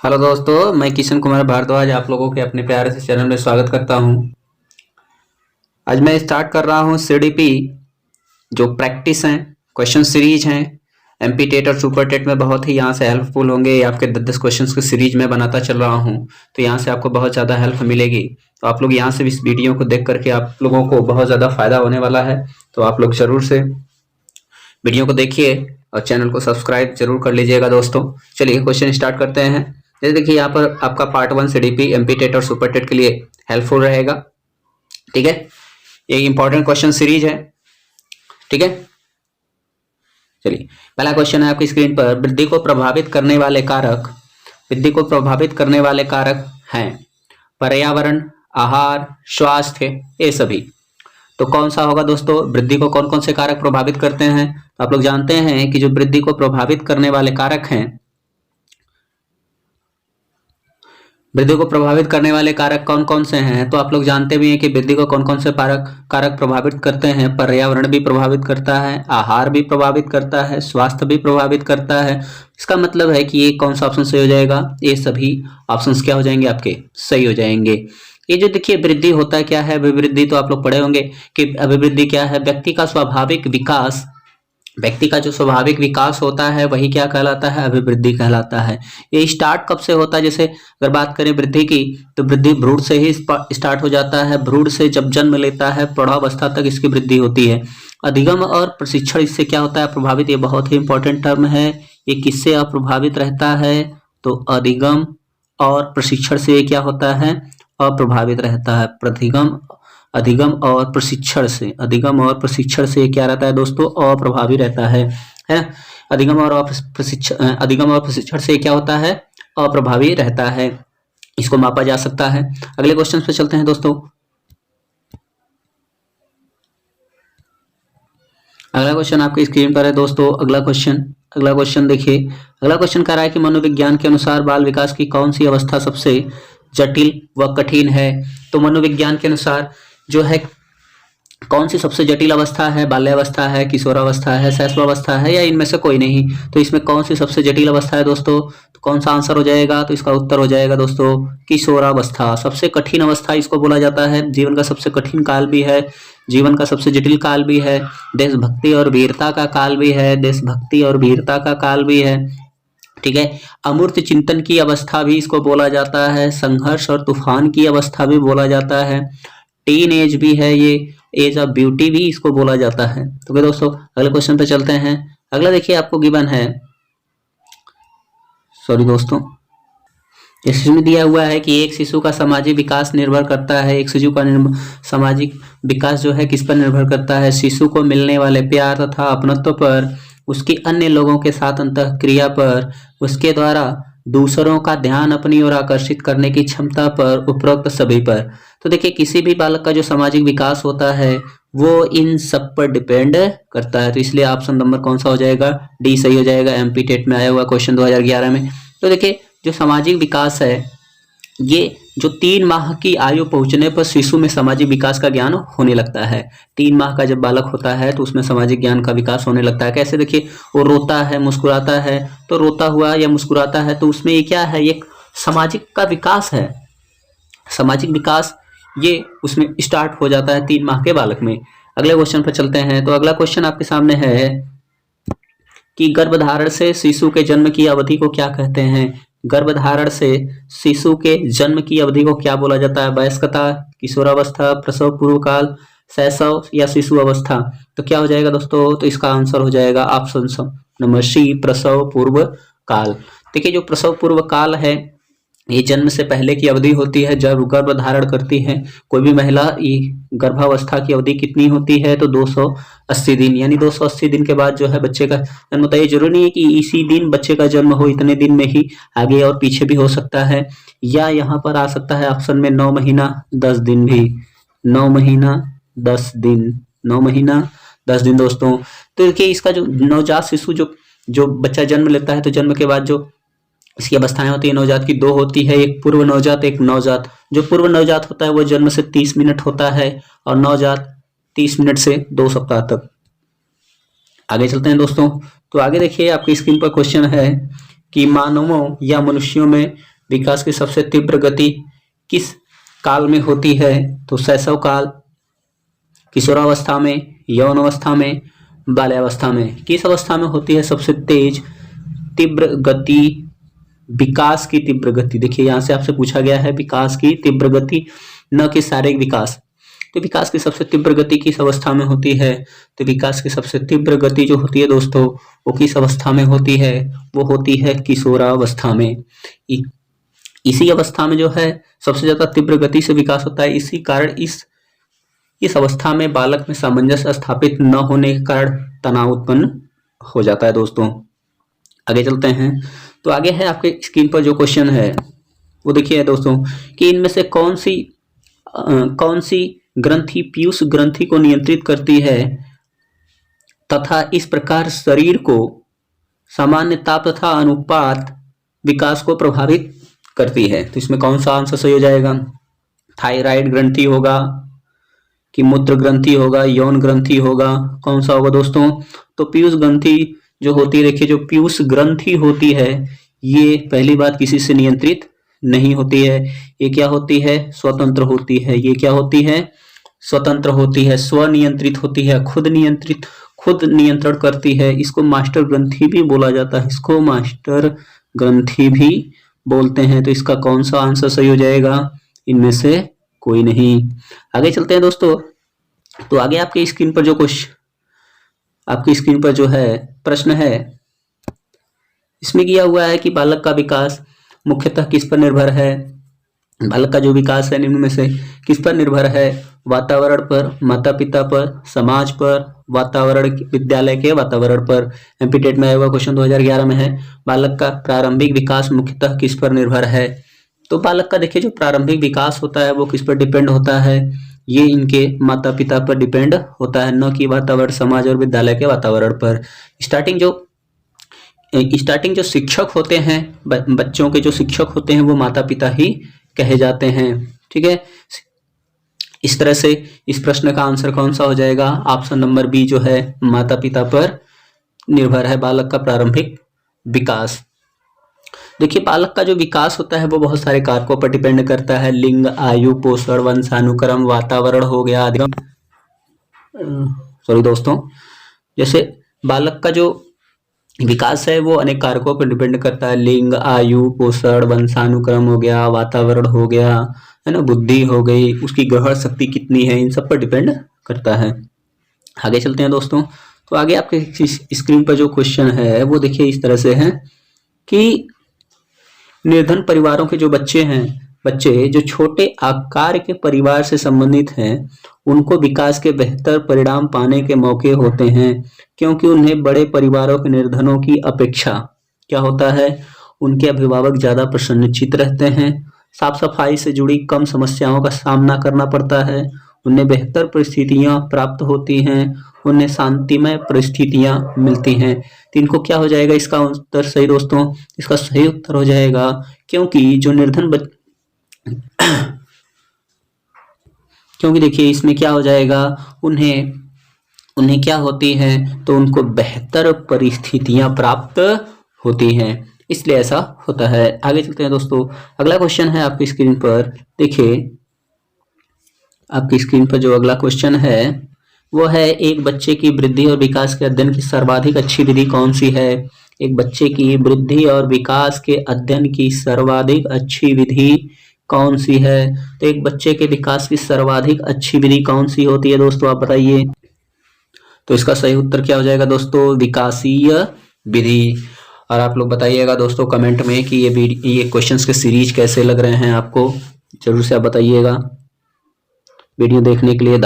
Hello दोस्तों, मैं किशन कुमार भारद्वाज आप लोगों के अपने प्यारे से चैनल में स्वागत करता हूं। आज मैं स्टार्ट कर रहा हूं सीडीपी जो प्रैक्टिस हैं, क्वेश्चन सीरीज हैं। एमपी टेट और सुपर टेट में बहुत ही यहाँ से हेल्पफुल होंगे। ये आपके 10-10 क्वेश्चन की सीरीज में बनाता चल रहा हूँ, तो यहाँ से आपको बहुत ज़्यादा हेल्प मिलेगी। तो आप लोग यहाँ से इस वीडियो को देख करके आप लोगों को बहुत ज़्यादा फायदा होने वाला है। तो आप लोग जरूर से वीडियो को देखिए और चैनल को सब्सक्राइब जरूर कर लीजिएगा दोस्तों। चलिए क्वेश्चन स्टार्ट करते हैं। जैसे देखिए यहाँ पर आपका पार्ट 1 सीडीपी एमपी टेट और सुपर टेट के लिए हेल्पफुल रहेगा। ठीक है, ये इंपॉर्टेंट क्वेश्चन सीरीज है। ठीक है, चलिए पहला क्वेश्चन है आपकी स्क्रीन पर। वृद्धि को प्रभावित करने वाले कारक, वृद्धि को प्रभावित करने वाले कारक हैं पर्यावरण, आहार, स्वास्थ्य, ये सभी। तो कौन सा होगा दोस्तों? वृद्धि को कौन कौन से कारक प्रभावित करते हैं? तो आप लोग जानते हैं कि जो वृद्धि को प्रभावित करने वाले कारक हैं, वृद्धि को प्रभावित करने वाले कारक कौन कौन से हैं? तो आप लोग जानते भी हैं कि वृद्धि को कौन कौन से कारक प्रभावित करते हैं। पर्यावरण भी प्रभावित करता है, आहार भी प्रभावित करता है, स्वास्थ्य भी प्रभावित करता है। इसका मतलब है कि ये कौन सा ऑप्शन सही हो जाएगा? ये सभी ऑप्शंस क्या हो जाएंगे? आपके सही हो जाएंगे। ये जो देखिए वृद्धि होता है क्या है? अभिवृद्धि तो आप लोग पढ़े होंगे कि अभिवृद्धि क्या है? व्यक्ति का स्वाभाविक विकास, व्यक्ति का जो स्वाभाविक विकास होता है वही क्या कहलाता है? अभिवृद्धि कहलाता है। ये स्टार्ट कब से होता है? जैसे अगर बात करें वृद्धि की, तो वृद्धि भ्रूण से ही स्टार्ट हो जाता है। भ्रूण से जब जन्म लेता है प्रौढ़ावस्था तक इसकी वृद्धि होती है। अधिगम और प्रशिक्षण इससे क्या होता है? प्रभावित। ये बहुत ही इंपॉर्टेंट टर्म है। ये किससे अप्रभावित रहता है? तो अधिगम और प्रशिक्षण से ये क्या होता है? अप्रभावित रहता है। अधिगम और प्रशिक्षण से, अधिगम और प्रशिक्षण से क्या रहता है दोस्तों? अप्रभावी रहता है ना? अधिगम और प्रशिक्षण से क्या होता है? अप्रभावी रहता है। इसको मापा जा सकता है। अगले क्वेश्चन पे चलते हैं दोस्तों। अगला क्वेश्चन आपकी स्क्रीन पर है दोस्तों। अगला क्वेश्चन देखिए। अगला क्वेश्चन कह रहा है कि मनोविज्ञान के अनुसार बाल विकास की कौन सी अवस्था सबसे जटिल व कठिन है? तो मनोविज्ञान के अनुसार जो है कौन सी सबसे जटिल अवस्था है? बाल्यावस्था है, किशोरावस्था है, शैशवावस्था है, या इनमें से कोई नहीं? तो इसमें कौन सी सबसे जटिल अवस्था है दोस्तों? तो कौन सा आंसर हो जाएगा? तो इसका उत्तर हो जाएगा दोस्तों किशोरावस्था। सबसे कठिन अवस्था इसको बोला जाता है। जीवन का सबसे कठिन काल भी है, जीवन का सबसे जटिल काल भी है, देशभक्ति और वीरता का काल भी है, देशभक्ति और वीरता का काल भी है। ठीक है, अमूर्त चिंतन की अवस्था भी इसको बोला जाता है, संघर्ष और तूफान की अवस्था भी बोला जाता है, टीन एज भी है, ये एज ऑफ ब्यूटी भी इसको बोला जाता है। तो क्या दोस्तों, अगले क्वेश्चन पे चलते हैं। अगला देखिए आपको गिवन है, सॉरी दोस्तों, इसमें दिया हुआ है कि एक शिशु का सामाजिक विकास निर्भर करता है। एक शिशु का सामाजिक विकास जो है किस पर निर्भर करता है? शिशु को मिलने वाले प्यार तथा अपनत्व पर, उसकी अन्य लोगों के साथ अंतःक्रिया पर, उसके द्वारा दूसरों का ध्यान अपनी ओर आकर्षित करने की क्षमता पर, उपरोक्त सभी पर। तो देखिए किसी भी बालक का जो सामाजिक विकास होता है वो इन सब पर डिपेंड करता है। तो इसलिए ऑप्शन नंबर कौन सा हो जाएगा? डी सही हो जाएगा। एमपी टेट में आया हुआ क्वेश्चन 2011 में। तो देखिए जो सामाजिक विकास है, ये जो 3 माह की आयु पहुंचने पर शिशु में सामाजिक विकास का ज्ञान होने लगता है। 3 माह का जब बालक होता है तो उसमें सामाजिक ज्ञान का विकास होने लगता है। कैसे? देखिए वो रोता है, मुस्कुराता है, तो रोता हुआ या मुस्कुराता है तो उसमें ये क्या है? एक सामाजिक का विकास है। सामाजिक विकास ये उसमें स्टार्ट हो जाता है 3 माह के बालक में। अगले क्वेश्चन पर चलते हैं। तो अगला क्वेश्चन आपके सामने है कि गर्भधारण से शिशु के जन्म की अवधि को क्या कहते हैं? गर्भधारण से शिशु के जन्म की अवधि को क्या बोला जाता है? वयस्कता, किशोरावस्था, प्रसव पूर्व काल, शैशव या शिशु अवस्था? तो क्या हो जाएगा दोस्तों? तो इसका आंसर हो जाएगा ऑप्शन नंबर सी, प्रसव पूर्व काल। देखिए जो प्रसव पूर्व काल है ये जन्म से पहले की अवधि होती है जब गर्भ धारण करती है कोई भी महिला। ये गर्भावस्था की अवधि कितनी होती है? तो 280 दिन, यानी 280 दिन के बाद जो है बच्चे का जन्म होता है। ये जरूरी नहीं है कि इसी दिन बच्चे का जन्म हो, इतने दिन में ही आगे और पीछे भी हो सकता है, या यहाँ पर आ सकता है ऑप्शन में 9 महीना 10 दिन भी। 9 महीना 10 दिन, 9 महीना 10 दिन दोस्तों। तो देखिए इसका जो नवजात शिशु जो बच्चा जन्म लेता है तो जन्म के बाद जो इसकी अवस्थाएं होती है नवजात की 2 होती है, एक पूर्व नवजात, एक नवजात। जो पूर्व नवजात होता है वो जन्म से 30 मिनट होता है और नवजात 30 मिनट से 2 सप्ताह तक। आगे चलते हैं दोस्तों। तो आगे देखिए आपकी स्क्रीन पर क्वेश्चन है कि मानवों या मनुष्यों में विकास की सबसे तीव्र गति किस काल में होती है? तो शैशव काल, किशोरावस्था में, यौन अवस्था में, बाल्यावस्था में। किस अवस्था में होती है सबसे तेज तीव्र गति? विकास की तीव्र गति। देखिए यहां से आपसे पूछा गया है विकास की तीव्र गति, न कि शारीरिक विकास। तो विकास की सबसे तीव्र गति किस अवस्था में होती है? तो विकास की सबसे तीव्र गति जो होती है दोस्तों वो किस अवस्था में होती है? वो होती है किशोरावस्था में। इसी अवस्था में जो है सबसे ज्यादा तीव्र गति से विकास होता है। इसी कारण इस अवस्था में बालक में सामंजस्य स्थापित न होने के कारण तनाव उत्पन्न हो जाता है दोस्तों। आगे चलते हैं। तो आगे है आपके स्क्रीन पर जो क्वेश्चन है वो देखिए दोस्तों कि इनमें से कौन सी ग्रंथि पीयूष ग्रंथि को नियंत्रित करती है तथा इस प्रकार शरीर को सामान्य ताप तथा अनुपात विकास को प्रभावित करती है? तो इसमें कौन सा आंसर सही हो जाएगा? थायराइड ग्रंथि होगा कि मूत्र ग्रंथि होगा, यौन ग्रंथि होगा, कौन सा होगा दोस्तों? तो पीयूष ग्रंथि जो होती है, देखिए जो पीयूष ग्रंथि होती है ये पहली बात किसी से नियंत्रित नहीं होती है। ये क्या होती है? स्वतंत्र होती है। ये क्या होती है? स्वतंत्र होती है, स्वनियंत्रित होती है, खुद नियंत्रण करती है। इसको मास्टर ग्रंथि भी बोला जाता है, इसको मास्टर ग्रंथि भी बोलते हैं। तो इसका कौन सा आंसर सही हो जाएगा? इनमें से कोई नहीं। आगे चलते हैं दोस्तों। तो आगे आपकी स्क्रीन पर जो है प्रश्न है इसमें किया हुआ है कि बालक का विकास मुख्यतः किस पर निर्भर है? बालक का जो विकास है निम्न में से किस पर निर्भर है? वातावरण पर, माता पिता पर, समाज पर, वातावरण, विद्यालय के वातावरण पर। एमपीटेट में आया हुआ क्वेश्चन 2011 में है। बालक का प्रारंभिक विकास मुख्यतः किस पर निर्भर है? तो बालक का देखिए जो प्रारंभिक विकास होता है वो किस पर डिपेंड होता है? ये इनके माता पिता पर डिपेंड होता है, न कि वातावरण, समाज और विद्यालय के वातावरण पर। स्टार्टिंग जो शिक्षक होते हैं, बच्चों के जो शिक्षक होते हैं वो माता पिता ही कहे जाते हैं। ठीक है, इस तरह से इस प्रश्न का आंसर कौन सा हो जाएगा? ऑप्शन नंबर बी जो है माता पिता पर निर्भर है बालक का प्रारंभिक विकास। देखिए बालक का जो विकास होता है वो बहुत सारे कारकों पर डिपेंड करता है। लिंग, आयु, पोषण, वंशानुक्रम, वातावरण हो गया आदि। सॉरी दोस्तों, जैसे बालक का जो विकास है वो अनेक कारकों पर डिपेंड करता है। लिंग, आयु, पोषण, वंशानुक्रम हो गया, वातावरण हो गया, है ना, बुद्धि हो गई, उसकी ग्रहण शक्ति कितनी है, इन सब पर डिपेंड करता है। आगे चलते हैं दोस्तों। तो आगे आपके स्क्रीन पर जो क्वेश्चन है वो देखिए इस तरह से है कि निर्धन परिवारों के जो बच्चे जो छोटे आकार के परिवार से संबंधित हैं उनको विकास के बेहतर परिणाम पाने के मौके होते हैं, क्योंकि उन्हें बड़े परिवारों के निर्धनों की अपेक्षा क्या होता है? उनके अभिभावक ज्यादा प्रसन्नचित्त रहते हैं, साफ सफाई से जुड़ी कम समस्याओं का सामना करना पड़ता है, उन्हें बेहतर परिस्थितियां प्राप्त होती हैं, उन्हें शांतिमय परिस्थितियां मिलती हैं। तो इनको क्या हो जाएगा इसका उत्तर सही दोस्तों? इसका सही उत्तर हो जाएगा क्योंकि जो निर्धन क्योंकि देखिए इसमें क्या हो जाएगा, उन्हें क्या होती है? तो उनको बेहतर परिस्थितियां प्राप्त होती हैं, इसलिए ऐसा होता है। आगे चलते हैं दोस्तों। अगला क्वेश्चन है आपकी स्क्रीन पर, देखिए आपकी स्क्रीन पर जो अगला क्वेश्चन है वो है एक बच्चे की वृद्धि और विकास के अध्ययन की सर्वाधिक अच्छी विधि कौन सी है? एक बच्चे की वृद्धि और विकास के अध्ययन की सर्वाधिक अच्छी विधि कौन सी है? तो एक बच्चे के विकास की सर्वाधिक अच्छी विधि कौन सी होती है दोस्तों, आप बताइए। तो इसका सही उत्तर क्या हो जाएगा दोस्तों? विकासीय विधि। और आप लोग बताइएगा दोस्तों कमेंट में कि ये क्वेश्चंस के सीरीज कैसे लग रहे हैं आपको, जरूर से आप बताइएगा। वीडियो देखने के लिए धन्यवाद।